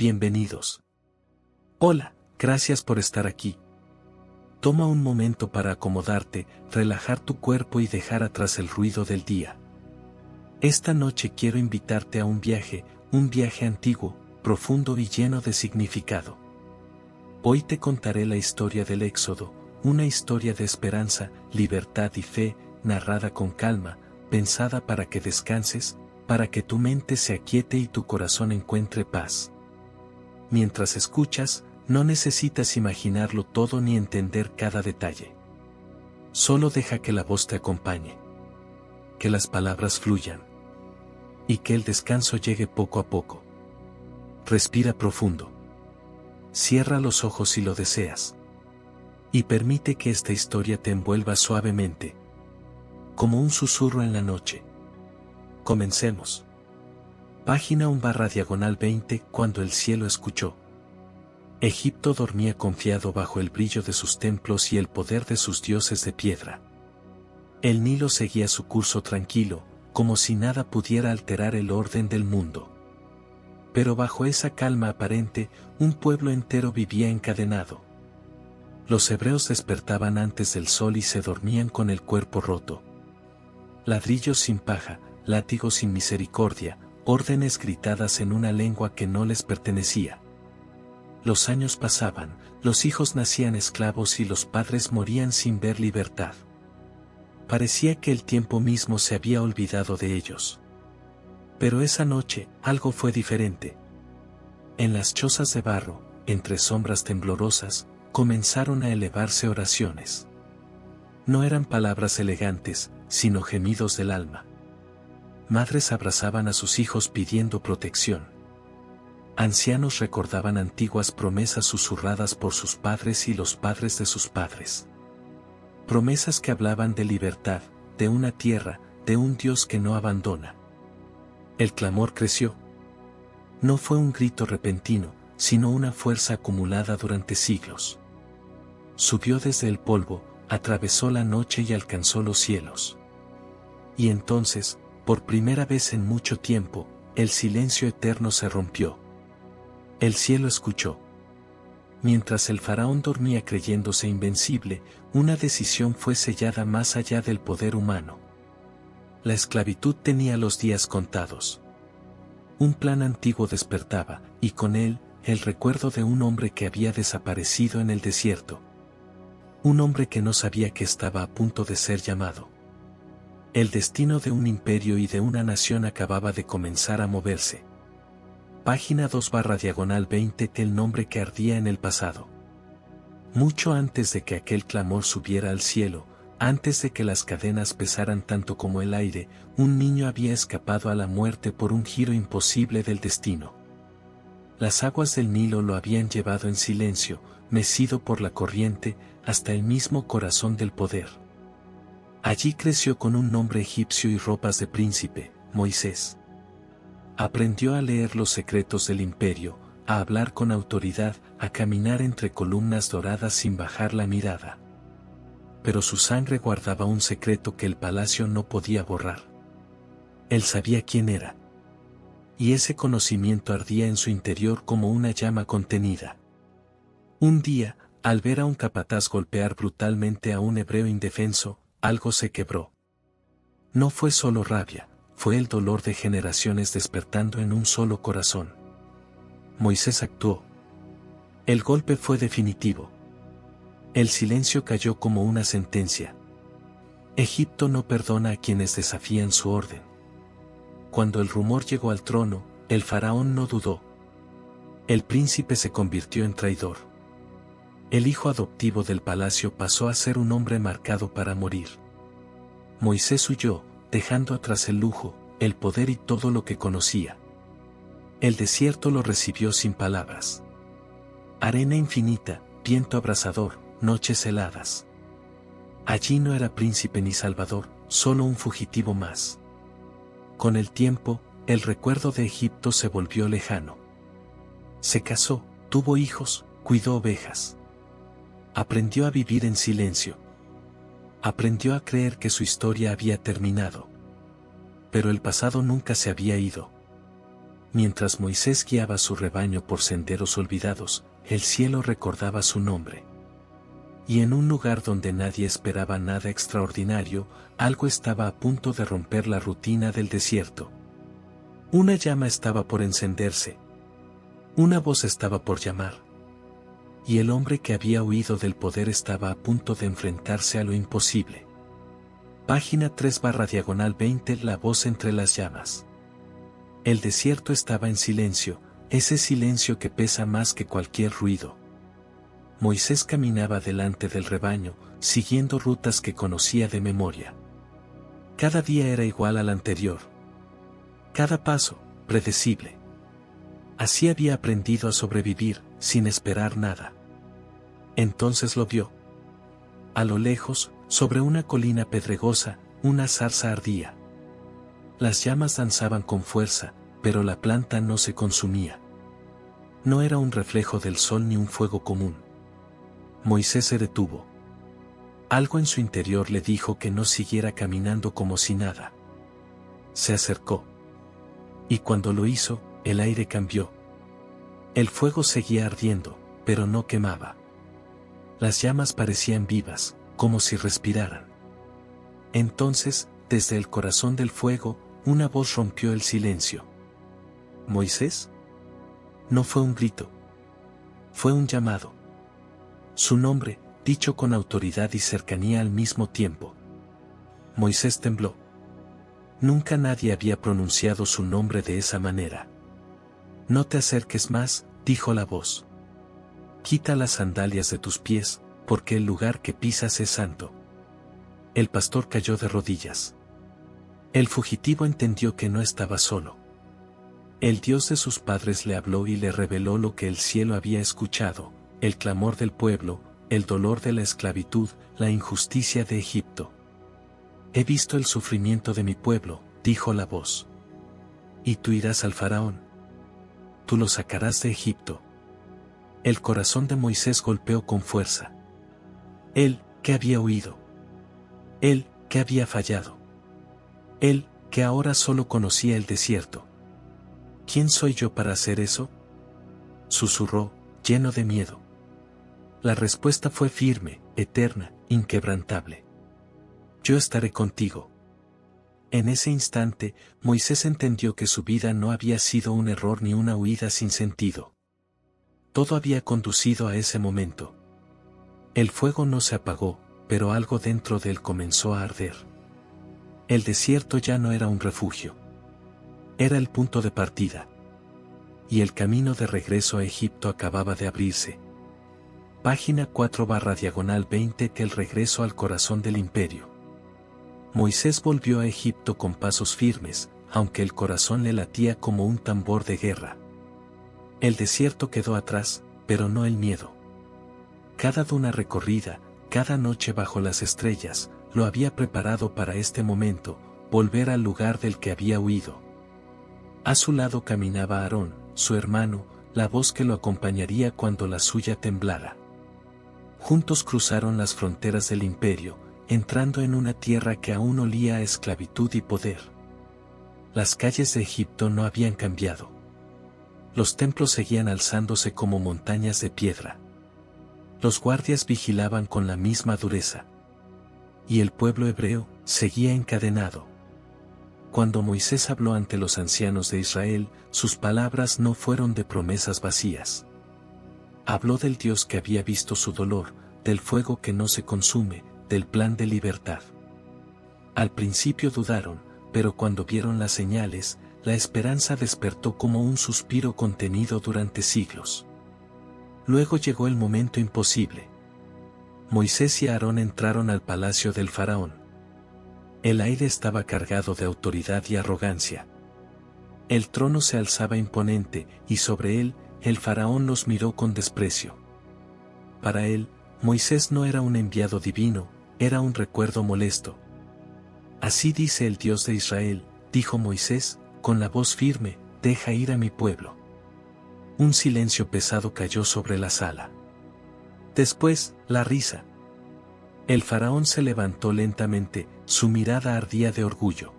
bienvenidos. Hola, gracias por estar aquí. Toma un momento para acomodarte, relajar tu cuerpo y dejar atrás el ruido del día. Esta noche quiero invitarte a un viaje antiguo, profundo y lleno de significado. Hoy te contaré la historia del Éxodo, una historia de esperanza, libertad y fe, narrada con calma, pensada para que descanses, para que tu mente se aquiete y tu corazón encuentre paz. Mientras escuchas, no necesitas imaginarlo todo ni entender cada detalle. Solo deja que la voz te acompañe. Que las palabras fluyan. Y que el descanso llegue poco a poco. Respira profundo. Cierra los ojos si lo deseas. Y permite que esta historia te envuelva suavemente. Como un susurro en la noche. Comencemos. Página 1/20 Cuando el cielo escuchó. Egipto dormía confiado bajo el brillo de sus templos y el poder de sus dioses de piedra. El Nilo seguía su curso tranquilo, como si nada pudiera alterar el orden del mundo. Pero bajo esa calma aparente, un pueblo entero vivía encadenado. Los hebreos despertaban antes del sol y se dormían con el cuerpo roto. Ladrillos sin paja, látigos sin misericordia, órdenes gritadas en una lengua que no les pertenecía. Los años pasaban, los hijos nacían esclavos y los padres morían sin ver libertad. Parecía que el tiempo mismo se había olvidado de ellos. Pero esa noche, algo fue diferente. En las chozas de barro, entre sombras temblorosas, comenzaron a elevarse oraciones. No eran palabras elegantes, sino gemidos del alma. Madres abrazaban a sus hijos pidiendo protección. Ancianos recordaban antiguas promesas susurradas por sus padres y los padres de sus padres. Promesas que hablaban de libertad, de una tierra, de un Dios que no abandona. El clamor creció. No fue un grito repentino, sino una fuerza acumulada durante siglos. Subió desde el polvo, atravesó la noche y alcanzó los cielos. Y entonces, por primera vez en mucho tiempo, el silencio eterno se rompió. El cielo escuchó. Mientras el faraón dormía creyéndose invencible, una decisión fue sellada más allá del poder humano. La esclavitud tenía los días contados. Un plan antiguo despertaba, y con él, el recuerdo de un hombre que había desaparecido en el desierto. Un hombre que no sabía que estaba a punto de ser llamado. El destino de un imperio y de una nación acababa de comenzar a moverse. Página 2/20 El nombre que ardía en el pasado. Mucho antes de que aquel clamor subiera al cielo, antes de que las cadenas pesaran tanto como el aire, un niño había escapado a la muerte por un giro imposible del destino. Las aguas del Nilo lo habían llevado en silencio, mecido por la corriente, hasta el mismo corazón del poder. Allí creció con un nombre egipcio y ropas de príncipe, Moisés. Aprendió a leer los secretos del imperio, a hablar con autoridad, a caminar entre columnas doradas sin bajar la mirada. Pero su sangre guardaba un secreto que el palacio no podía borrar. Él sabía quién era. Y ese conocimiento ardía en su interior como una llama contenida. Un día, al ver a un capataz golpear brutalmente a un hebreo indefenso, algo se quebró. No fue solo rabia. Fue el dolor de generaciones despertando en un solo corazón. Moisés actuó. El golpe fue definitivo. El silencio cayó como una sentencia. Egipto no perdona a quienes desafían su orden. Cuando el rumor llegó al trono, el faraón no dudó. El príncipe se convirtió en traidor. El hijo adoptivo del palacio pasó a ser un hombre marcado para morir. Moisés huyó, dejando atrás el lujo, el poder y todo lo que conocía. El desierto lo recibió sin palabras. Arena infinita, viento abrasador, noches heladas. Allí no era príncipe ni salvador, solo un fugitivo más. Con el tiempo, el recuerdo de Egipto se volvió lejano. Se casó, tuvo hijos, cuidó ovejas. Aprendió a vivir en silencio. Aprendió a creer que su historia había terminado. Pero el pasado nunca se había ido. Mientras Moisés guiaba su rebaño por senderos olvidados, el cielo recordaba su nombre. Y en un lugar donde nadie esperaba nada extraordinario, algo estaba a punto de romper la rutina del desierto. Una llama estaba por encenderse. Una voz estaba por llamar. Y el hombre que había huido del poder estaba a punto de enfrentarse a lo imposible. Página 3/20 La voz entre las llamas. El desierto estaba en silencio, ese silencio que pesa más que cualquier ruido. Moisés caminaba delante del rebaño, siguiendo rutas que conocía de memoria. Cada día era igual al anterior. Cada paso, predecible. Así había aprendido a sobrevivir, sin esperar nada. Entonces lo vio. A lo lejos, sobre una colina pedregosa, una zarza ardía. Las llamas danzaban con fuerza, pero la planta no se consumía. No era un reflejo del sol ni un fuego común. Moisés se detuvo. Algo en su interior le dijo que no siguiera caminando como si nada. Se acercó. Y cuando lo hizo, el aire cambió. El fuego seguía ardiendo, pero no quemaba. Las llamas parecían vivas, como si respiraran. Entonces, desde el corazón del fuego, una voz rompió el silencio. ¿Moisés? No fue un grito. Fue un llamado. Su nombre, dicho con autoridad y cercanía al mismo tiempo. Moisés tembló. Nunca nadie había pronunciado su nombre de esa manera. No te acerques más, dijo la voz. Quita las sandalias de tus pies, porque el lugar que pisas es santo. El pastor cayó de rodillas. El fugitivo entendió que no estaba solo. El Dios de sus padres le habló y le reveló lo que el cielo había escuchado, el clamor del pueblo, el dolor de la esclavitud, la injusticia de Egipto. He visto el sufrimiento de mi pueblo, dijo la voz. Y tú irás al faraón. Tú lo sacarás de Egipto. El corazón de Moisés golpeó con fuerza. Él, que había huido. Él, que había fallado. Él, que ahora solo conocía el desierto. ¿Quién soy yo para hacer eso? Susurró, lleno de miedo. La respuesta fue firme, eterna, inquebrantable. Yo estaré contigo. En ese instante, Moisés entendió que su vida no había sido un error ni una huida sin sentido. Todo había conducido a ese momento. El fuego no se apagó, pero algo dentro de él comenzó a arder. El desierto ya no era un refugio. Era el punto de partida. Y el camino de regreso a Egipto acababa de abrirse. Página 4/20 El regreso al corazón del imperio. Moisés volvió a Egipto con pasos firmes, aunque el corazón le latía como un tambor de guerra. El desierto quedó atrás, pero no el miedo. Cada duna recorrida, cada noche bajo las estrellas, lo había preparado para este momento, volver al lugar del que había huido. A su lado caminaba Aarón, su hermano, la voz que lo acompañaría cuando la suya temblara. Juntos cruzaron las fronteras del imperio, entrando en una tierra que aún olía a esclavitud y poder. Las calles de Egipto no habían cambiado. Los templos seguían alzándose como montañas de piedra. Los guardias vigilaban con la misma dureza. Y el pueblo hebreo seguía encadenado. Cuando Moisés habló ante los ancianos de Israel, sus palabras no fueron de promesas vacías. Habló del Dios que había visto su dolor, del fuego que no se consume, del plan de libertad. Al principio dudaron, pero cuando vieron las señales, la esperanza despertó como un suspiro contenido durante siglos. Luego llegó el momento imposible. Moisés y Aarón entraron al palacio del faraón. El aire estaba cargado de autoridad y arrogancia. El trono se alzaba imponente, y sobre él, el faraón los miró con desprecio. Para él, Moisés no era un enviado divino, era un recuerdo molesto. Así dice el Dios de Israel, dijo Moisés, con la voz firme, deja ir a mi pueblo. Un silencio pesado cayó sobre la sala. Después, la risa. El faraón se levantó lentamente, su mirada ardía de orgullo.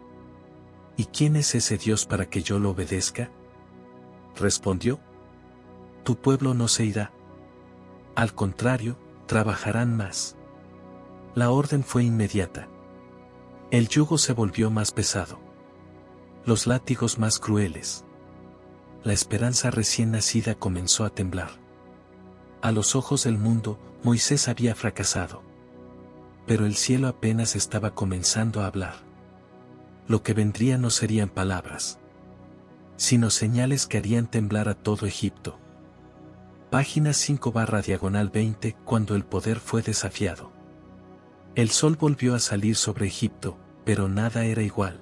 ¿Y quién es ese Dios para que yo lo obedezca? respondió. Tu pueblo no se irá. Al contrario, trabajarán más. La orden fue inmediata. El yugo se volvió más pesado. Los látigos más crueles. La esperanza recién nacida comenzó a temblar. A los ojos del mundo, Moisés había fracasado. Pero el cielo apenas estaba comenzando a hablar. Lo que vendría no serían palabras, sino señales que harían temblar a todo Egipto. Página 5/20. Cuando el poder fue desafiado. El sol volvió a salir sobre Egipto, pero nada era igual.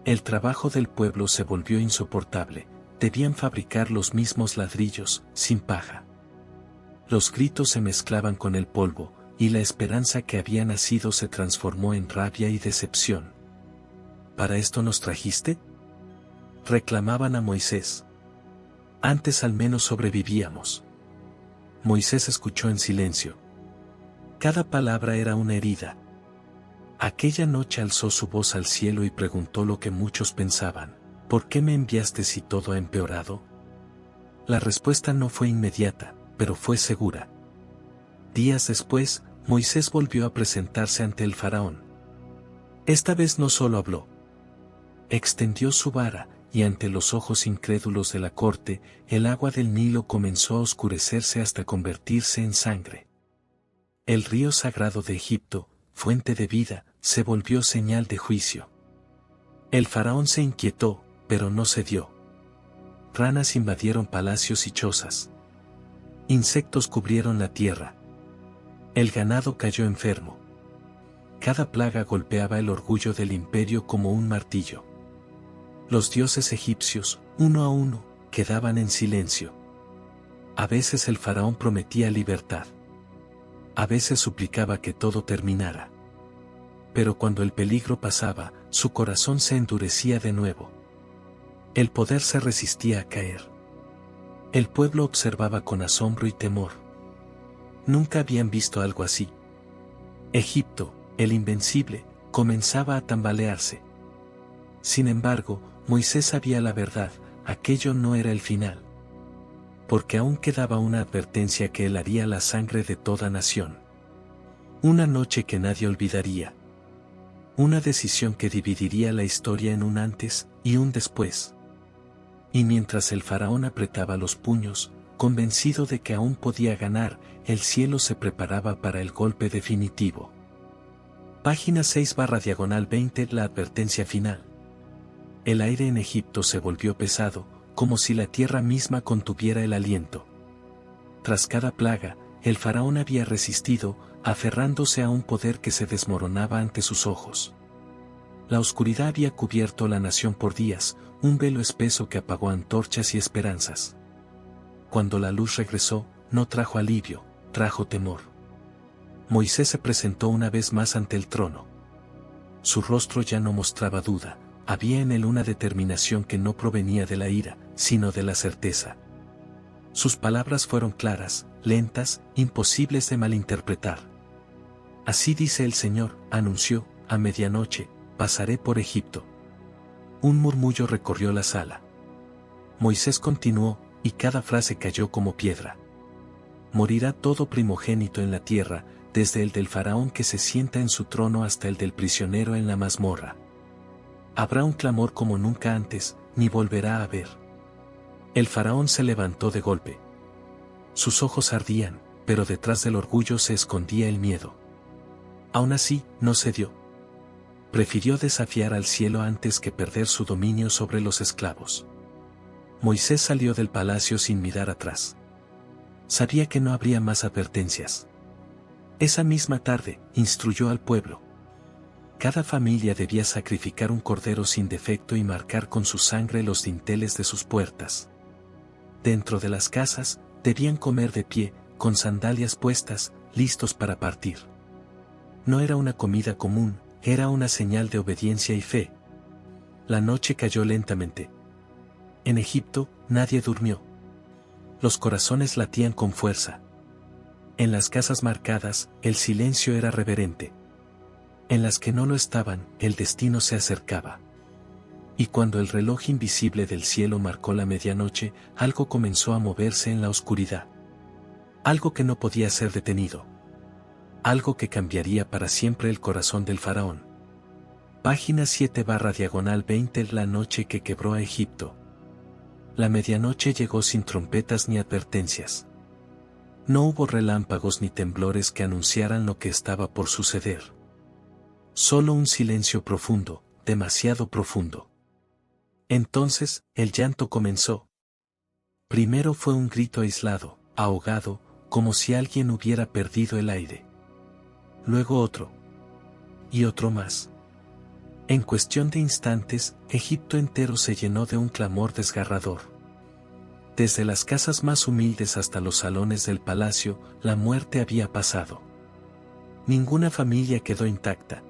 El trabajo del pueblo se volvió insoportable, debían fabricar los mismos ladrillos, sin paja. Los gritos se mezclaban con el polvo, y la esperanza que había nacido se transformó en rabia y decepción. ¿Para esto nos trajiste?, reclamaban a Moisés. Antes al menos sobrevivíamos. Moisés escuchó en silencio. Cada palabra era una herida. Aquella noche alzó su voz al cielo y preguntó lo que muchos pensaban: ¿por qué me enviaste si todo ha empeorado? La respuesta no fue inmediata, pero fue segura. Días después, Moisés volvió a presentarse ante el faraón. Esta vez no solo habló. Extendió su vara, y ante los ojos incrédulos de la corte, el agua del Nilo comenzó a oscurecerse hasta convertirse en sangre. El río sagrado de Egipto, fuente de vida, se volvió señal de juicio. El faraón se inquietó, pero no cedió. Ranas invadieron palacios y chozas. Insectos cubrieron la tierra. El ganado cayó enfermo. Cada plaga golpeaba el orgullo del imperio como un martillo. Los dioses egipcios, uno a uno, quedaban en silencio. A veces el faraón prometía libertad. A veces suplicaba que todo terminara. Pero cuando el peligro pasaba, su corazón se endurecía de nuevo. El poder se resistía a caer. El pueblo observaba con asombro y temor. Nunca habían visto algo así. Egipto, el invencible, comenzaba a tambalearse. Sin embargo, Moisés sabía la verdad: aquello no era el final. Porque aún quedaba una advertencia que helaría la sangre de toda nación. Una noche que nadie olvidaría. Una decisión que dividiría la historia en un antes y un después. Y mientras el faraón apretaba los puños, convencido de que aún podía ganar, el cielo se preparaba para el golpe definitivo. Página 6/20. La advertencia final. El aire en Egipto se volvió pesado, como si la tierra misma contuviera el aliento. Tras cada plaga, el faraón había resistido, aferrándose a un poder que se desmoronaba ante sus ojos. La oscuridad había cubierto la nación por días, un velo espeso que apagó antorchas y esperanzas. Cuando la luz regresó, no trajo alivio, trajo temor. Moisés se presentó una vez más ante el trono. Su rostro ya no mostraba duda. Había en él una determinación que no provenía de la ira, sino de la certeza. Sus palabras fueron claras, lentas, imposibles de malinterpretar. Así dice el Señor, anunció: a medianoche, pasaré por Egipto. Un murmullo recorrió la sala. Moisés continuó, y cada frase cayó como piedra. Morirá todo primogénito en la tierra, desde el del faraón que se sienta en su trono hasta el del prisionero en la mazmorra. Habrá un clamor como nunca antes, ni volverá a haber. El faraón se levantó de golpe. Sus ojos ardían, pero detrás del orgullo se escondía el miedo. Aún así, no cedió. Prefirió desafiar al cielo antes que perder su dominio sobre los esclavos. Moisés salió del palacio sin mirar atrás. Sabía que no habría más advertencias. Esa misma tarde, instruyó al pueblo. Cada familia debía sacrificar un cordero sin defecto y marcar con su sangre los dinteles de sus puertas. Dentro de las casas, debían comer de pie, con sandalias puestas, listos para partir. No era una comida común, era una señal de obediencia y fe. La noche cayó lentamente. En Egipto, nadie durmió. Los corazones latían con fuerza. En las casas marcadas, el silencio era reverente. En las que no lo estaban, el destino se acercaba. Y cuando el reloj invisible del cielo marcó la medianoche, algo comenzó a moverse en la oscuridad. Algo que no podía ser detenido. Algo que cambiaría para siempre el corazón del faraón. Página 7/20 La noche que quebró a Egipto. La medianoche llegó sin trompetas ni advertencias. No hubo relámpagos ni temblores que anunciaran lo que estaba por suceder. Solo un silencio profundo, demasiado profundo. Entonces, el llanto comenzó. Primero fue un grito aislado, ahogado, como si alguien hubiera perdido el aire. Luego otro. Y otro más. En cuestión de instantes, Egipto entero se llenó de un clamor desgarrador. Desde las casas más humildes hasta los salones del palacio, la muerte había pasado. Ninguna familia quedó intacta.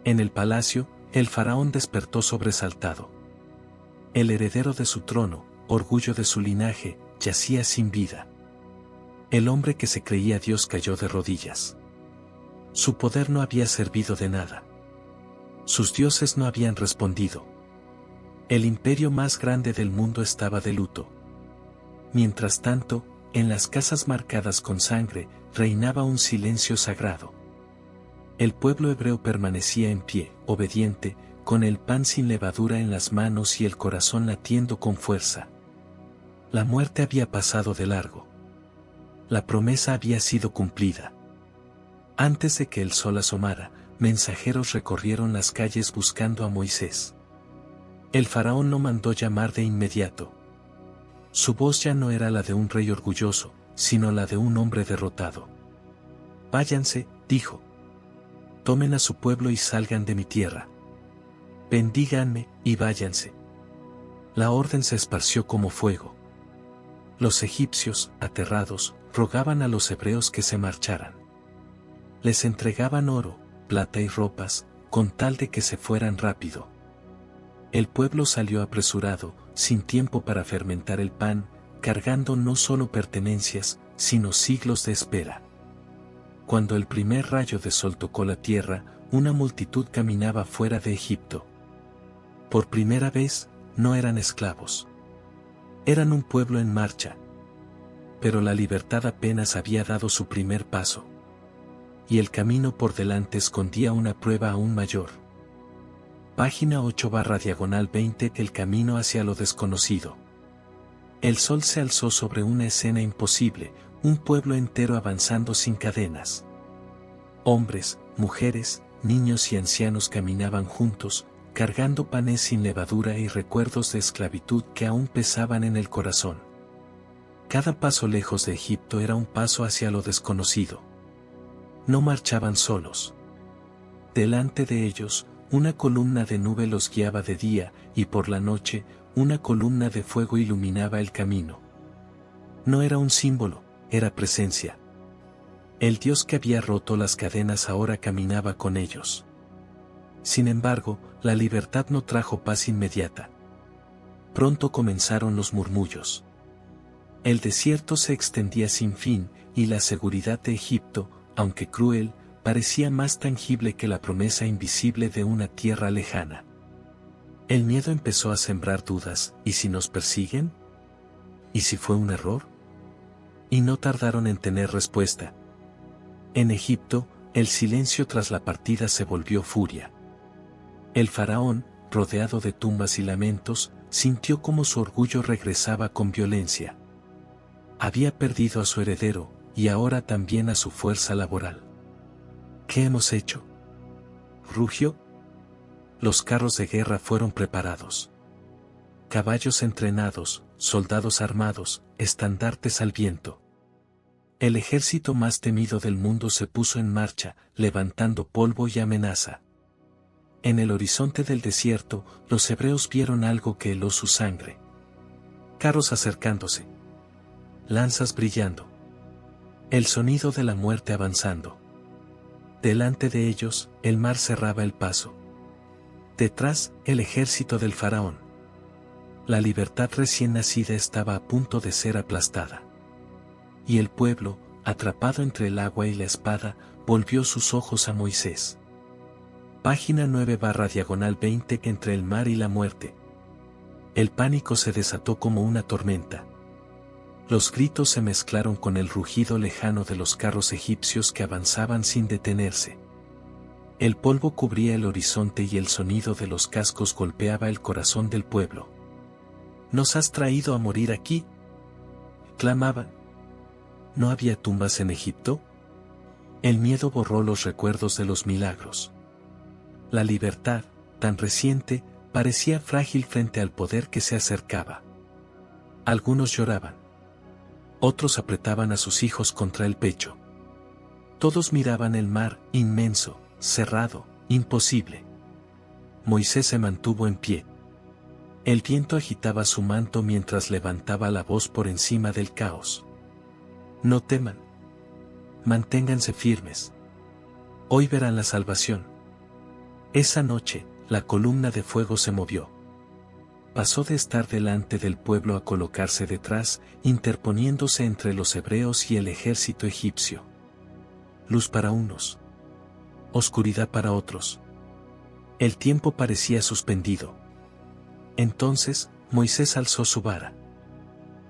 En el palacio, el faraón despertó sobresaltado. El heredero de su trono, orgullo de su linaje, yacía sin vida. El hombre que se creía Dios cayó de rodillas. Su poder no había servido de nada. Sus dioses no habían respondido. El imperio más grande del mundo estaba de luto. Mientras tanto, en las casas marcadas con sangre, reinaba un silencio sagrado. El pueblo hebreo permanecía en pie, obediente, con el pan sin levadura en las manos y el corazón latiendo con fuerza. La muerte había pasado de largo. La promesa había sido cumplida. Antes de que el sol asomara, mensajeros recorrieron las calles buscando a Moisés. El faraón no mandó llamar de inmediato. Su voz ya no era la de un rey orgulloso, sino la de un hombre derrotado. Váyanse, dijo. Tomen a su pueblo y salgan de mi tierra. Bendíganme, y váyanse. La orden se esparció como fuego. Los egipcios, aterrados, rogaban a los hebreos que se marcharan. Les entregaban oro, plata y ropas, con tal de que se fueran rápido. El pueblo salió apresurado, sin tiempo para fermentar el pan, cargando no solo pertenencias, sino siglos de espera. Cuando el primer rayo de sol tocó la tierra, una multitud caminaba fuera de Egipto. Por primera vez, no eran esclavos. Eran un pueblo en marcha. Pero la libertad apenas había dado su primer paso. Y el camino por delante escondía una prueba aún mayor. Página 8/20 El camino hacia lo desconocido. El sol se alzó sobre una escena imposible, un pueblo entero avanzando sin cadenas. Hombres, mujeres, niños y ancianos caminaban juntos, cargando panes sin levadura y recuerdos de esclavitud que aún pesaban en el corazón. Cada paso lejos de Egipto era un paso hacia lo desconocido. No marchaban solos. Delante de ellos, una columna de nube los guiaba de día, y por la noche, una columna de fuego iluminaba el camino. No era un símbolo, era presencia. El Dios que había roto las cadenas ahora caminaba con ellos. Sin embargo, la libertad no trajo paz inmediata. Pronto comenzaron los murmullos. El desierto se extendía sin fin, y la seguridad de Egipto, aunque cruel, parecía más tangible que la promesa invisible de una tierra lejana. El miedo empezó a sembrar dudas, ¿y si nos persiguen? ¿Y si fue un error? Y no tardaron en tener respuesta. En Egipto, el silencio tras la partida se volvió furia. El faraón, rodeado de tumbas y lamentos, sintió como su orgullo regresaba con violencia. Había perdido a su heredero, y ahora también a su fuerza laboral. ¿Qué hemos hecho? Rugió. Los carros de guerra fueron preparados. Caballos entrenados, soldados armados, estandartes al viento. El ejército más temido del mundo se puso en marcha, levantando polvo y amenaza. En el horizonte del desierto, los hebreos vieron algo que heló su sangre. Carros acercándose. Lanzas brillando. El sonido de la muerte avanzando. Delante de ellos, el mar cerraba el paso. Detrás, el ejército del faraón. La libertad recién nacida estaba a punto de ser aplastada. Y el pueblo, atrapado entre el agua y la espada, volvió sus ojos a Moisés. Página 9/20 entre el mar y la muerte. El pánico se desató como una tormenta. Los gritos se mezclaron con el rugido lejano de los carros egipcios que avanzaban sin detenerse. El polvo cubría el horizonte y el sonido de los cascos golpeaba el corazón del pueblo. «¿Nos has traído a morir aquí?», clamaban. ¿No había tumbas en Egipto? El miedo borró los recuerdos de los milagros. La libertad, tan reciente, parecía frágil frente al poder que se acercaba. Algunos lloraban. Otros apretaban a sus hijos contra el pecho. Todos miraban el mar, inmenso, cerrado, imposible. Moisés se mantuvo en pie. El viento agitaba su manto mientras levantaba la voz por encima del caos. No teman. Manténganse firmes. Hoy verán la salvación. Esa noche, la columna de fuego se movió. Pasó de estar delante del pueblo a colocarse detrás, interponiéndose entre los hebreos y el ejército egipcio. Luz para unos. Oscuridad para otros. El tiempo parecía suspendido. Entonces, Moisés alzó su vara.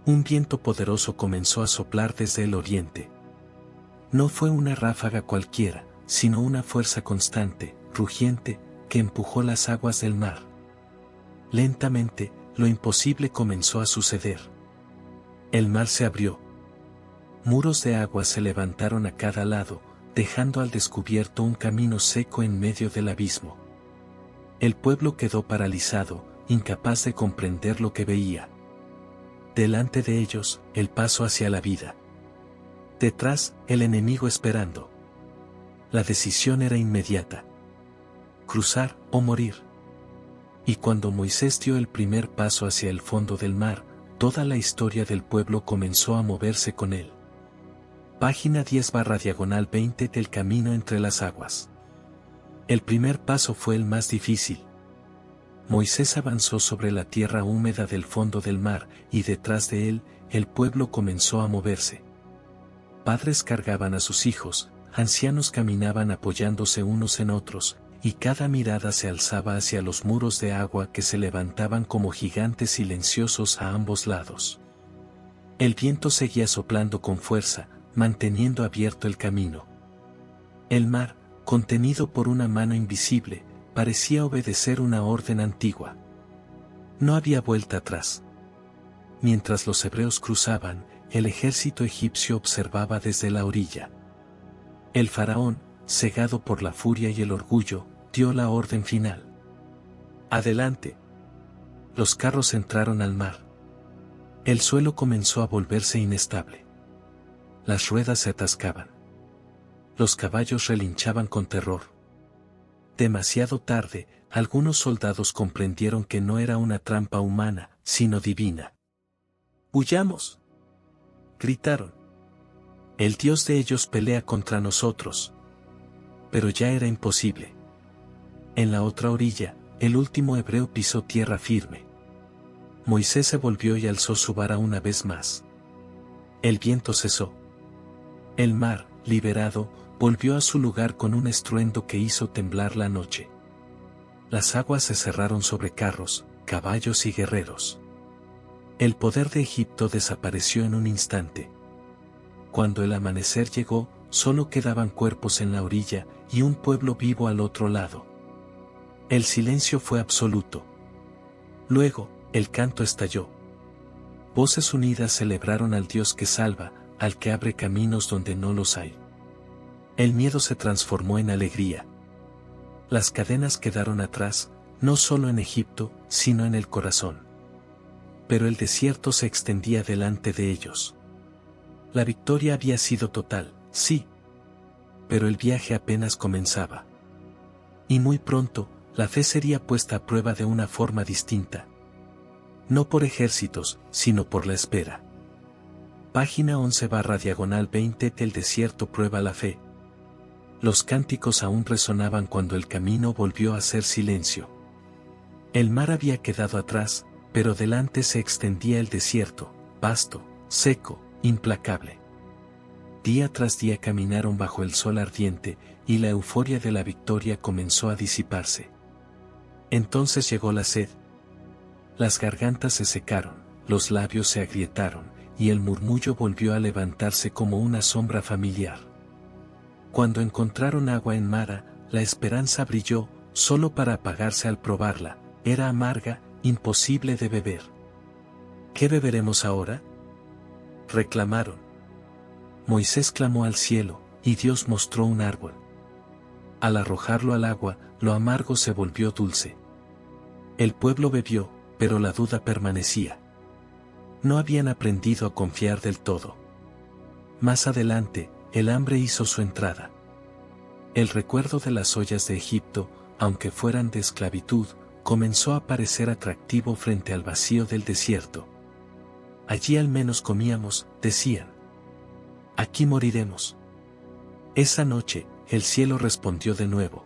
Un viento poderoso comenzó a soplar desde el oriente. No fue una ráfaga cualquiera, sino una fuerza constante, rugiente, que empujó las aguas del mar. Lentamente, lo imposible comenzó a suceder. El mar se abrió. Muros de agua se levantaron a cada lado, dejando al descubierto un camino seco en medio del abismo. El pueblo quedó paralizado, incapaz de comprender lo que veía. Delante de ellos, el paso hacia la vida. Detrás, el enemigo esperando. La decisión era inmediata. Cruzar o morir. Y cuando Moisés dio el primer paso hacia el fondo del mar, toda la historia del pueblo comenzó a moverse con él. Página 10/20 del camino entre las aguas. El primer paso fue el más difícil. Moisés avanzó sobre la tierra húmeda del fondo del mar, y detrás de él, el pueblo comenzó a moverse. Padres cargaban a sus hijos, ancianos caminaban apoyándose unos en otros, y cada mirada se alzaba hacia los muros de agua que se levantaban como gigantes silenciosos a ambos lados. El viento seguía soplando con fuerza, manteniendo abierto el camino. El mar, contenido por una mano invisible, parecía obedecer una orden antigua. No había vuelta atrás. Mientras los hebreos cruzaban, el ejército egipcio observaba desde la orilla. El faraón, cegado por la furia y el orgullo, dio la orden final. Adelante. Los carros entraron al mar. El suelo comenzó a volverse inestable. Las ruedas se atascaban. Los caballos relinchaban con terror. Demasiado tarde, algunos soldados comprendieron que no era una trampa humana, sino divina. ¡Huyamos!, gritaron. El Dios de ellos pelea contra nosotros. Pero ya era imposible. En la otra orilla, el último hebreo pisó tierra firme. Moisés se volvió y alzó su vara una vez más. El viento cesó. El mar, liberado, volvió a su lugar con un estruendo que hizo temblar la noche. Las aguas se cerraron sobre carros, caballos y guerreros. El poder de Egipto desapareció en un instante. Cuando el amanecer llegó, solo quedaban cuerpos en la orilla y un pueblo vivo al otro lado. El silencio fue absoluto. Luego, el canto estalló. Voces unidas celebraron al Dios que salva, al que abre caminos donde no los hay. El miedo se transformó en alegría. Las cadenas quedaron atrás, no solo en Egipto, sino en el corazón. Pero el desierto se extendía delante de ellos. La victoria había sido total, sí. Pero el viaje apenas comenzaba. Y muy pronto, la fe sería puesta a prueba de una forma distinta. No por ejércitos, sino por la espera. Página 11/20 El desierto prueba la fe. Los cánticos aún resonaban cuando el camino volvió a ser silencio. El mar había quedado atrás, pero delante se extendía el desierto, vasto, seco, implacable. Día tras día caminaron bajo el sol ardiente, y la euforia de la victoria comenzó a disiparse. Entonces llegó la sed. Las gargantas se secaron, los labios se agrietaron, y el murmullo volvió a levantarse como una sombra familiar. Cuando encontraron agua en Mara, la esperanza brilló, solo para apagarse al probarla. Era amarga, imposible de beber. ¿Qué beberemos ahora?, reclamaron. Moisés clamó al cielo, y Dios mostró un árbol. Al arrojarlo al agua, lo amargo se volvió dulce. El pueblo bebió, pero la duda permanecía. No habían aprendido a confiar del todo. Más adelante, el hambre hizo su entrada. El recuerdo de las ollas de Egipto, aunque fueran de esclavitud, comenzó a parecer atractivo frente al vacío del desierto. Allí al menos comíamos, decían. Aquí moriremos. Esa noche, el cielo respondió de nuevo.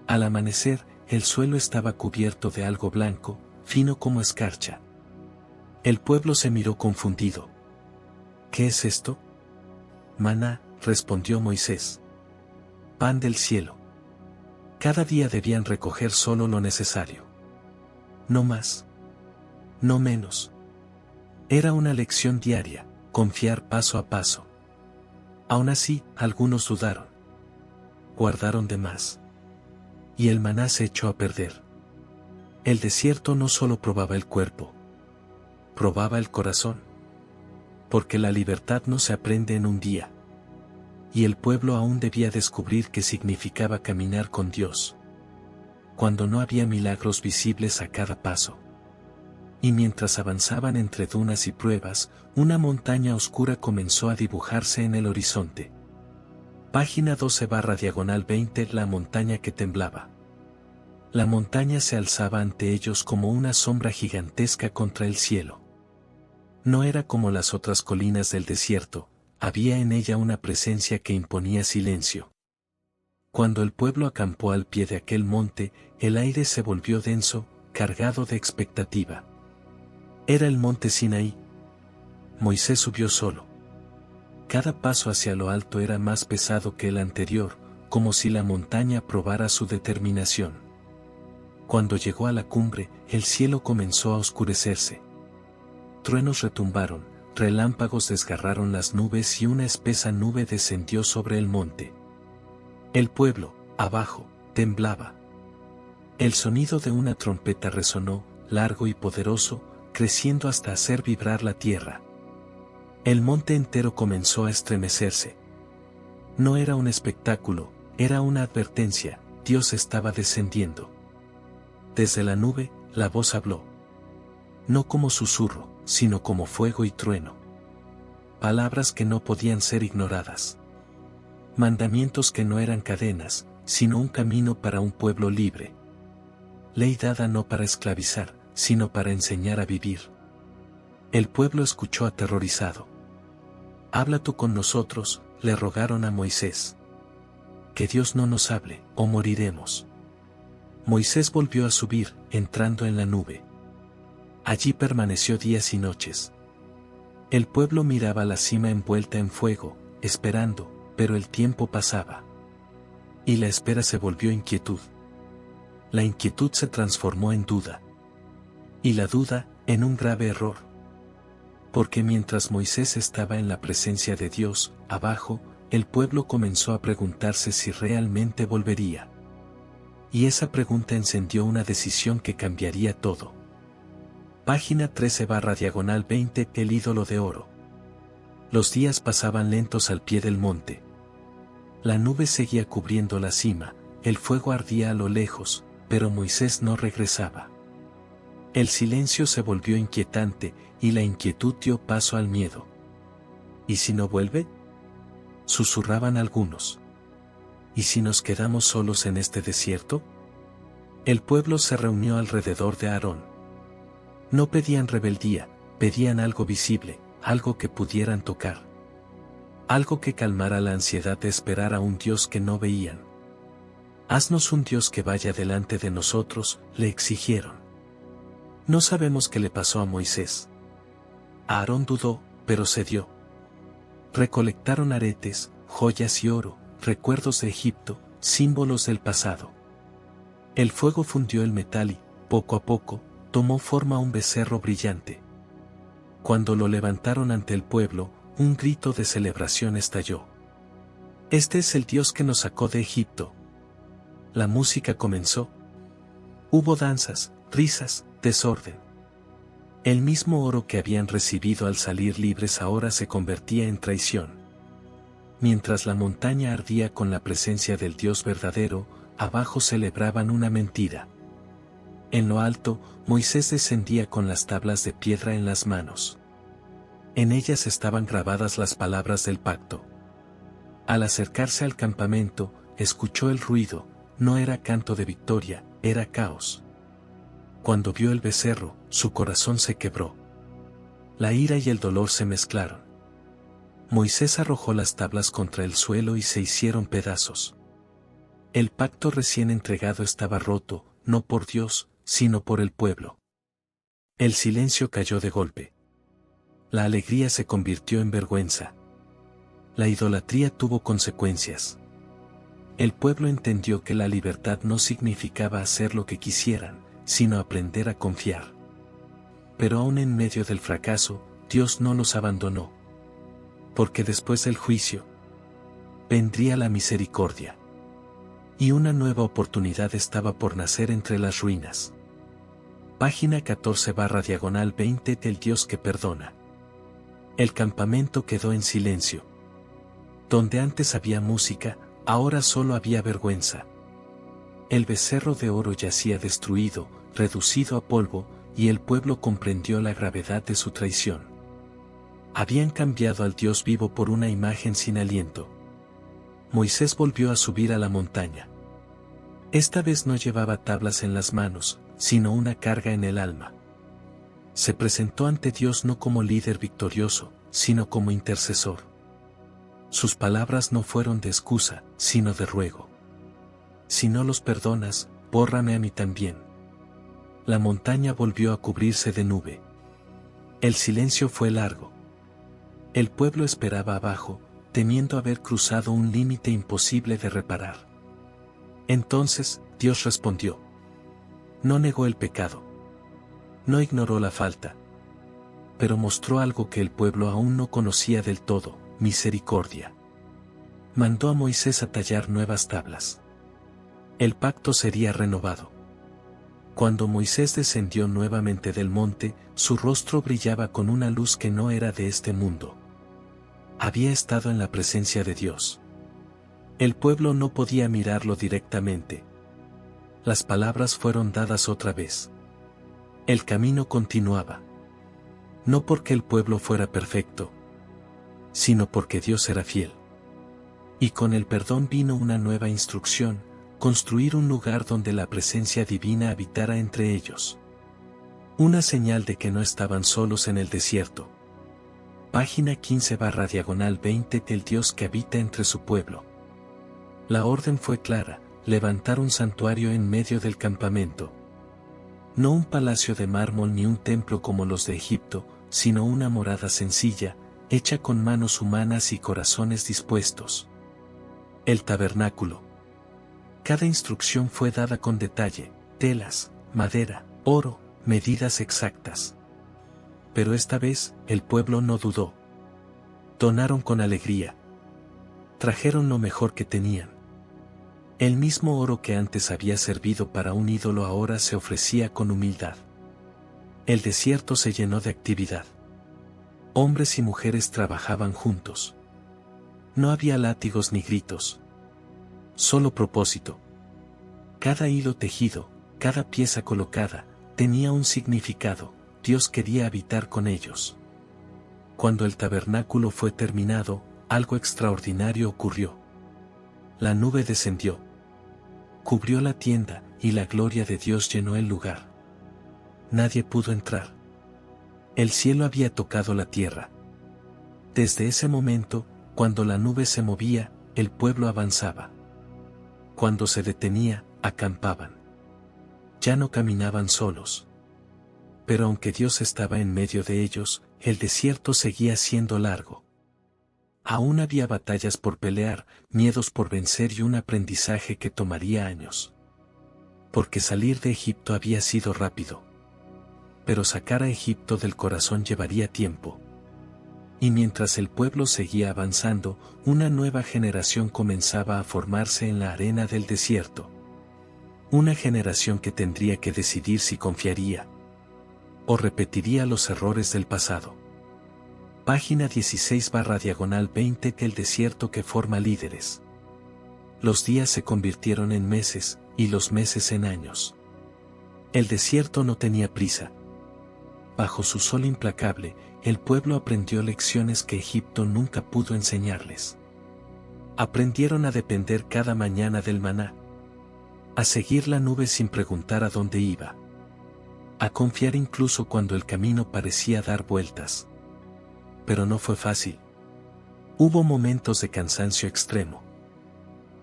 Al amanecer, el suelo estaba cubierto de algo blanco, fino como escarcha. El pueblo se miró confundido. ¿Qué es esto? Maná, respondió Moisés. Pan del cielo. Cada día debían recoger solo lo necesario. No más. No menos. Era una lección diaria, confiar paso a paso. Aún así, algunos dudaron. Guardaron de más. Y el maná se echó a perder. El desierto no solo probaba el cuerpo, probaba el corazón. Porque la libertad no se aprende en un día. Y el pueblo aún debía descubrir qué significaba caminar con Dios. Cuando no había milagros visibles a cada paso. Y mientras avanzaban entre dunas y pruebas, una montaña oscura comenzó a dibujarse en el horizonte. Página 12/20. La montaña que temblaba. La montaña se alzaba ante ellos como una sombra gigantesca contra el cielo. No era como las otras colinas del desierto, había en ella una presencia que imponía silencio. Cuando el pueblo acampó al pie de aquel monte, el aire se volvió denso, cargado de expectativa. Era el monte Sinaí. Moisés subió solo. Cada paso hacia lo alto era más pesado que el anterior, como si la montaña probara su determinación. Cuando llegó a la cumbre, el cielo comenzó a oscurecerse. Truenos retumbaron, relámpagos desgarraron las nubes y una espesa nube descendió sobre el monte. El pueblo, abajo, temblaba. El sonido de una trompeta resonó, largo y poderoso, creciendo hasta hacer vibrar la tierra. El monte entero comenzó a estremecerse. No era un espectáculo, era una advertencia, Dios estaba descendiendo. Desde la nube, la voz habló. No como susurro, sino como fuego y trueno. Palabras que no podían ser ignoradas. Mandamientos que no eran cadenas, sino un camino para un pueblo libre. Ley dada no para esclavizar, sino para enseñar a vivir. El pueblo escuchó aterrorizado. Habla tú con nosotros, le rogaron a Moisés. Que Dios no nos hable, o moriremos. Moisés volvió a subir, entrando en la nube. Allí permaneció días y noches. El pueblo miraba la cima envuelta en fuego, esperando, pero el tiempo pasaba. Y la espera se volvió inquietud. La inquietud se transformó en duda. Y la duda, en un grave error. Porque mientras Moisés estaba en la presencia de Dios, abajo, el pueblo comenzó a preguntarse si realmente volvería. Y esa pregunta encendió una decisión que cambiaría todo. Página 13/20. El ídolo de oro. Los días pasaban lentos al pie del monte. La nube seguía cubriendo la cima, el fuego ardía a lo lejos, pero Moisés no regresaba. El silencio se volvió inquietante, y la inquietud dio paso al miedo. ¿Y si no vuelve?, susurraban algunos. ¿Y si nos quedamos solos en este desierto? El pueblo se reunió alrededor de Aarón. No pedían rebeldía, pedían algo visible, algo que pudieran tocar. Algo que calmara la ansiedad de esperar a un Dios que no veían. Haznos un Dios que vaya delante de nosotros, le exigieron. No sabemos qué le pasó a Moisés. Aarón dudó, pero cedió. Recolectaron aretes, joyas y oro, recuerdos de Egipto, símbolos del pasado. El fuego fundió el metal y, poco a poco, tomó forma un becerro brillante. Cuando lo levantaron ante el pueblo, un grito de celebración estalló. «Este es el Dios que nos sacó de Egipto». La música comenzó. Hubo danzas, risas, desorden. El mismo oro que habían recibido al salir libres ahora se convertía en traición. Mientras la montaña ardía con la presencia del Dios verdadero, abajo celebraban una mentira. En lo alto, Moisés descendía con las tablas de piedra en las manos. En ellas estaban grabadas las palabras del pacto. Al acercarse al campamento, escuchó el ruido, no era canto de victoria, era caos. Cuando vio el becerro, su corazón se quebró. La ira y el dolor se mezclaron. Moisés arrojó las tablas contra el suelo y se hicieron pedazos. El pacto recién entregado estaba roto, no por Dios, sino por el pueblo. El silencio cayó de golpe. La alegría se convirtió en vergüenza. La idolatría tuvo consecuencias. El pueblo entendió que la libertad no significaba hacer lo que quisieran, sino aprender a confiar. Pero aún en medio del fracaso, Dios no los abandonó. Porque después del juicio, vendría la misericordia. Y una nueva oportunidad estaba por nacer entre las ruinas. Página 14/20 del Dios que perdona. El campamento quedó en silencio. Donde antes había música, ahora solo había vergüenza. El becerro de oro yacía destruido, reducido a polvo, y el pueblo comprendió la gravedad de su traición. Habían cambiado al Dios vivo por una imagen sin aliento. Moisés volvió a subir a la montaña. Esta vez no llevaba tablas en las manos, sino una carga en el alma. Se presentó ante Dios no como líder victorioso, sino como intercesor. Sus palabras no fueron de excusa, sino de ruego. Si no los perdonas, bórrame a mí también. La montaña volvió a cubrirse de nube. El silencio fue largo. El pueblo esperaba abajo, temiendo haber cruzado un límite imposible de reparar. Entonces, Dios respondió. No negó el pecado. No ignoró la falta. Pero mostró algo que el pueblo aún no conocía del todo: misericordia. Mandó a Moisés a tallar nuevas tablas. El pacto sería renovado. Cuando Moisés descendió nuevamente del monte, su rostro brillaba con una luz que no era de este mundo. Había estado en la presencia de Dios. El pueblo no podía mirarlo directamente. Las palabras fueron dadas otra vez. El camino continuaba. No porque el pueblo fuera perfecto, sino porque Dios era fiel. Y con el perdón vino una nueva instrucción: construir un lugar donde la presencia divina habitara entre ellos. Una señal de que no estaban solos en el desierto. Página 15/20 del Dios que habita entre su pueblo. La orden fue clara: levantar un santuario en medio del campamento. No un palacio de mármol ni un templo como los de Egipto, sino una morada sencilla, hecha con manos humanas y corazones dispuestos. El tabernáculo. Cada instrucción fue dada con detalle: telas, madera, oro, medidas exactas. Pero esta vez, el pueblo no dudó. Donaron con alegría. Trajeron lo mejor que tenían. El mismo oro que antes había servido para un ídolo ahora se ofrecía con humildad. El desierto se llenó de actividad. Hombres y mujeres trabajaban juntos. No había látigos ni gritos. Solo propósito. Cada hilo tejido, cada pieza colocada, tenía un significado: Dios quería habitar con ellos. Cuando el tabernáculo fue terminado, algo extraordinario ocurrió. La nube descendió. Cubrió la tienda, y la gloria de Dios llenó el lugar. Nadie pudo entrar. El cielo había tocado la tierra. Desde ese momento, cuando la nube se movía, el pueblo avanzaba. Cuando se detenía, acampaban. Ya no caminaban solos. Pero aunque Dios estaba en medio de ellos, el desierto seguía siendo largo. Aún había batallas por pelear, miedos por vencer y un aprendizaje que tomaría años. Porque salir de Egipto había sido rápido. Pero sacar a Egipto del corazón llevaría tiempo. Y mientras el pueblo seguía avanzando, una nueva generación comenzaba a formarse en la arena del desierto. Una generación que tendría que decidir si confiaría o repetiría los errores del pasado. Página 16/20. El desierto que forma líderes. Los días se convirtieron en meses, y los meses en años. El desierto no tenía prisa. Bajo su sol implacable, el pueblo aprendió lecciones que Egipto nunca pudo enseñarles. Aprendieron a depender cada mañana del maná. A seguir la nube sin preguntar a dónde iba. A confiar incluso cuando el camino parecía dar vueltas. Pero no fue fácil. Hubo momentos de cansancio extremo.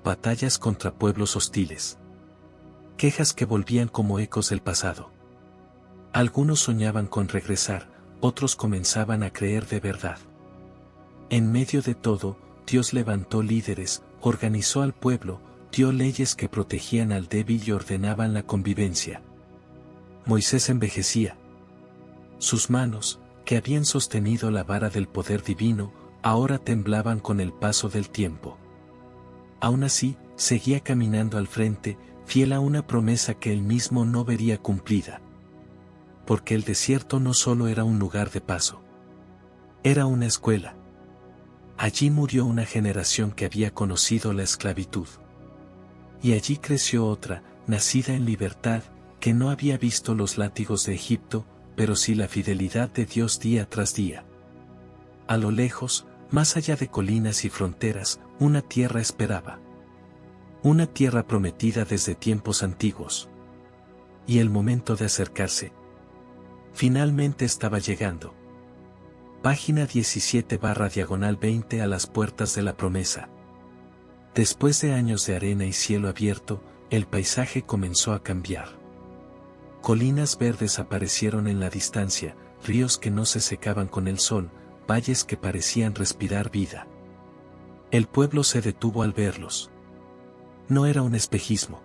Batallas contra pueblos hostiles. Quejas que volvían como ecos del pasado. Algunos soñaban con regresar, otros comenzaban a creer de verdad. En medio de todo, Dios levantó líderes, organizó al pueblo, dio leyes que protegían al débil y ordenaban la convivencia. Moisés envejecía. Sus manos, que habían sostenido la vara del poder divino, ahora temblaban con el paso del tiempo. Aún así, seguía caminando al frente, fiel a una promesa que él mismo no vería cumplida. Porque el desierto no solo era un lugar de paso. Era una escuela. Allí murió una generación que había conocido la esclavitud. Y allí creció otra, nacida en libertad, que no había visto los látigos de Egipto, pero sí la fidelidad de Dios día tras día. A lo lejos, más allá de colinas y fronteras, una tierra esperaba. Una tierra prometida desde tiempos antiguos. Y el momento de acercarse. Finalmente estaba llegando. Página 17/20. A las puertas de la promesa. Después de años de arena y cielo abierto, el paisaje comenzó a cambiar. Colinas verdes aparecieron en la distancia, ríos que no se secaban con el sol, valles que parecían respirar vida. El pueblo se detuvo al verlos. No era un espejismo.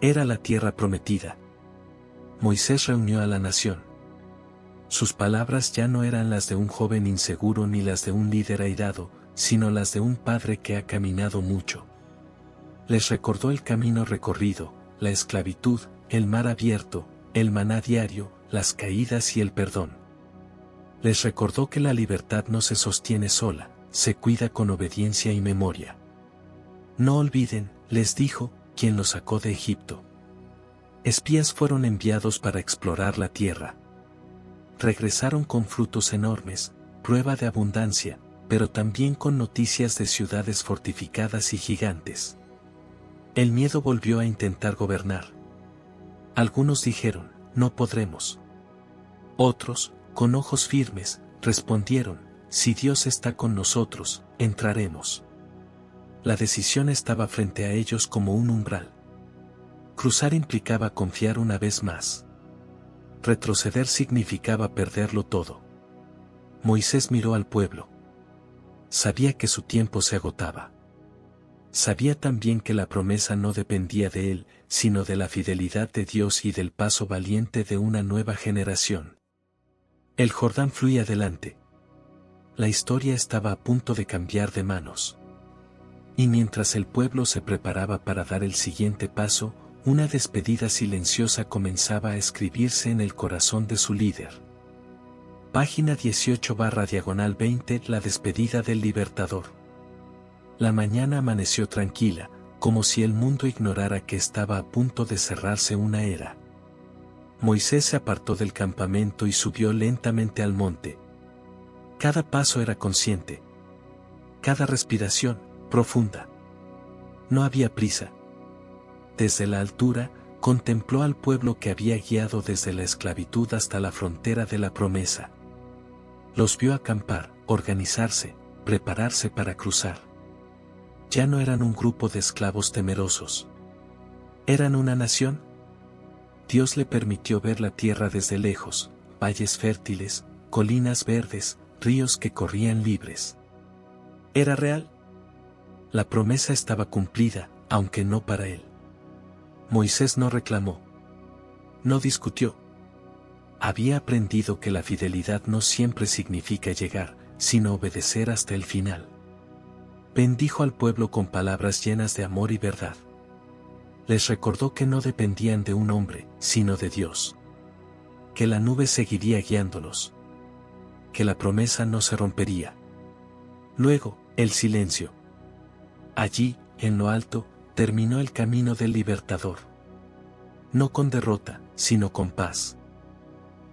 Era la tierra prometida. Moisés reunió a la nación. Sus palabras ya no eran las de un joven inseguro ni las de un líder airado, sino las de un padre que ha caminado mucho. Les recordó el camino recorrido, la esclavitud, el mar abierto, el maná diario, las caídas y el perdón. Les recordó que la libertad no se sostiene sola, se cuida con obediencia y memoria. No olviden, les dijo, quien los sacó de Egipto. Espías fueron enviados para explorar la tierra. Regresaron con frutos enormes, prueba de abundancia, pero también con noticias de ciudades fortificadas y gigantes. El miedo volvió a intentar gobernar. Algunos dijeron, no podremos. Otros, con ojos firmes, respondieron, si Dios está con nosotros, entraremos. La decisión estaba frente a ellos como un umbral. Cruzar implicaba confiar una vez más. Retroceder significaba perderlo todo. Moisés miró al pueblo. Sabía que su tiempo se agotaba. Sabía también que la promesa no dependía de él, sino de la fidelidad de Dios y del paso valiente de una nueva generación. El Jordán fluía adelante. La historia estaba a punto de cambiar de manos. Y mientras el pueblo se preparaba para dar el siguiente paso, una despedida silenciosa comenzaba a escribirse en el corazón de su líder. Página 18/20. La despedida del libertador. La mañana amaneció tranquila, como si el mundo ignorara que estaba a punto de cerrarse una era. Moisés se apartó del campamento y subió lentamente al monte. Cada paso era consciente. Cada respiración, profunda. No había prisa. Desde la altura, contempló al pueblo que había guiado desde la esclavitud hasta la frontera de la promesa. Los vio acampar, organizarse, prepararse para cruzar. Ya no eran un grupo de esclavos temerosos. ¿Eran una nación? Dios le permitió ver la tierra desde lejos, valles fértiles, colinas verdes, ríos que corrían libres. Era real. La promesa estaba cumplida, aunque no para él. Moisés no reclamó. No discutió. Había aprendido que la fidelidad no siempre significa llegar, sino obedecer hasta el final. Bendijo al pueblo con palabras llenas de amor y verdad. Les recordó que no dependían de un hombre, sino de Dios. Que la nube seguiría guiándolos. Que la promesa no se rompería. Luego, el silencio. Allí, en lo alto, terminó el camino del libertador. No con derrota, sino con paz.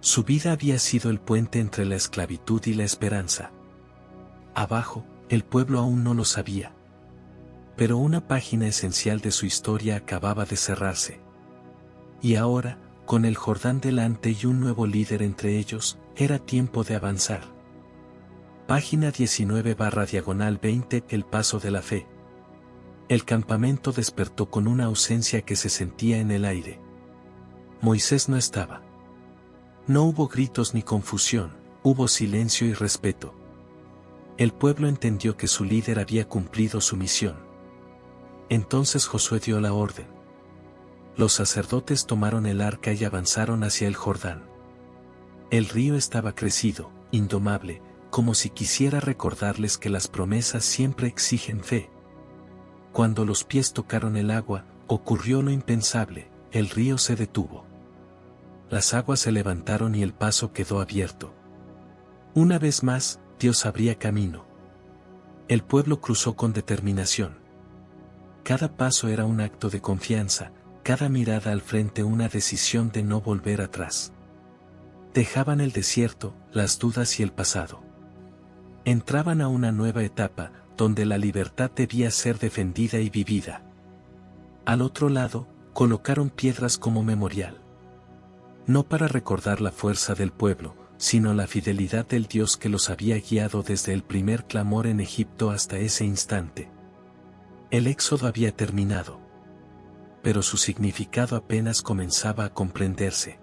Su vida había sido el puente entre la esclavitud y la esperanza. Abajo, el pueblo aún no lo sabía. Pero una página esencial de su historia acababa de cerrarse. Y ahora, con el Jordán delante y un nuevo líder entre ellos, era tiempo de avanzar. Página 19/20 El paso de la fe. El campamento despertó con una ausencia que se sentía en el aire. Moisés no estaba. No hubo gritos ni confusión, hubo silencio y respeto. El pueblo entendió que su líder había cumplido su misión. Entonces Josué dio la orden. Los sacerdotes tomaron el arca y avanzaron hacia el Jordán. El río estaba crecido, indomable, como si quisiera recordarles que las promesas siempre exigen fe. Cuando los pies tocaron el agua, ocurrió lo impensable, el río se detuvo. Las aguas se levantaron y el paso quedó abierto. Una vez más, Dios abría camino. El pueblo cruzó con determinación. Cada paso era un acto de confianza, cada mirada al frente una decisión de no volver atrás. Dejaban el desierto, las dudas y el pasado. Entraban a una nueva etapa, donde la libertad debía ser defendida y vivida. Al otro lado, colocaron piedras como memorial. No para recordar la fuerza del pueblo, sino la fidelidad del Dios que los había guiado desde el primer clamor en Egipto hasta ese instante. El éxodo había terminado. Pero su significado apenas comenzaba a comprenderse.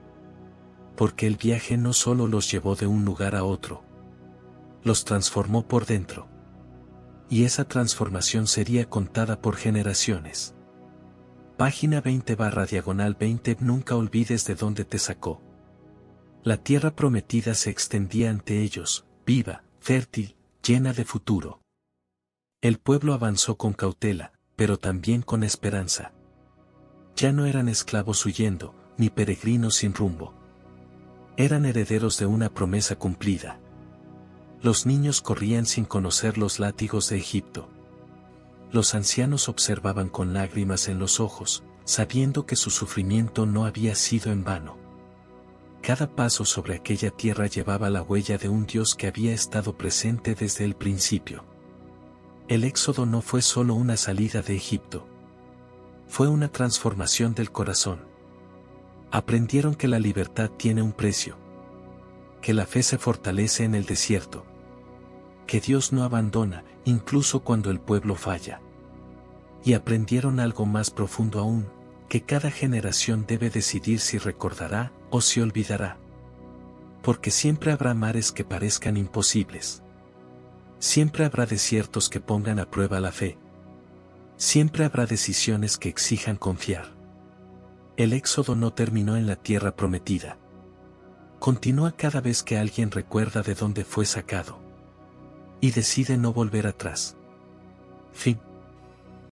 Porque el viaje no solo los llevó de un lugar a otro. Los transformó por dentro. Y esa transformación sería contada por generaciones. Página 20/20 Nunca olvides de dónde te sacó. La tierra prometida se extendía ante ellos, viva, fértil, llena de futuro. El pueblo avanzó con cautela, pero también con esperanza. Ya no eran esclavos huyendo, ni peregrinos sin rumbo. Eran herederos de una promesa cumplida. Los niños corrían sin conocer los látigos de Egipto. Los ancianos observaban con lágrimas en los ojos, sabiendo que su sufrimiento no había sido en vano. Cada paso sobre aquella tierra llevaba la huella de un Dios que había estado presente desde el principio. El éxodo no fue solo una salida de Egipto. Fue una transformación del corazón. Aprendieron que la libertad tiene un precio. Que la fe se fortalece en el desierto. Que Dios no abandona, incluso cuando el pueblo falla. Y aprendieron algo más profundo aún, que cada generación debe decidir si recordará o si olvidará. Porque siempre habrá mares que parezcan imposibles. Siempre habrá desiertos que pongan a prueba la fe. Siempre habrá decisiones que exijan confiar. El éxodo no terminó en la tierra prometida. Continúa cada vez que alguien recuerda de dónde fue sacado. Y decide no volver atrás. Fin.